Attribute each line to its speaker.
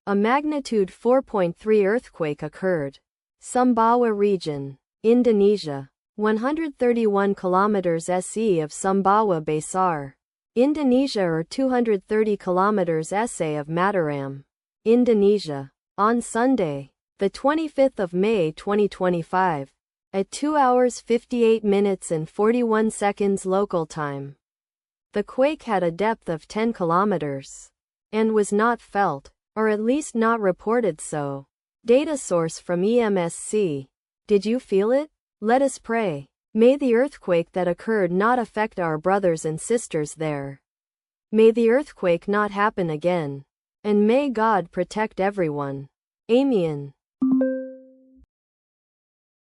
Speaker 1: A magnitude 4.3 earthquake occurred. Sumbawa region, Indonesia. 131 kilometers SE of Sumbawa Besar, Indonesia, or 230 kilometers SA of Mataram, Indonesia. On Sunday, the 25th of May 2025, at 2 hours 58 minutes and 41 seconds local time. The quake had a depth of 10 kilometers and was not felt, or at least not reported so. Data source from EMSC. Did you feel it? Let us pray. May the earthquake that occurred not affect our brothers and sisters there. May the earthquake not happen again. And may God protect everyone. Amen.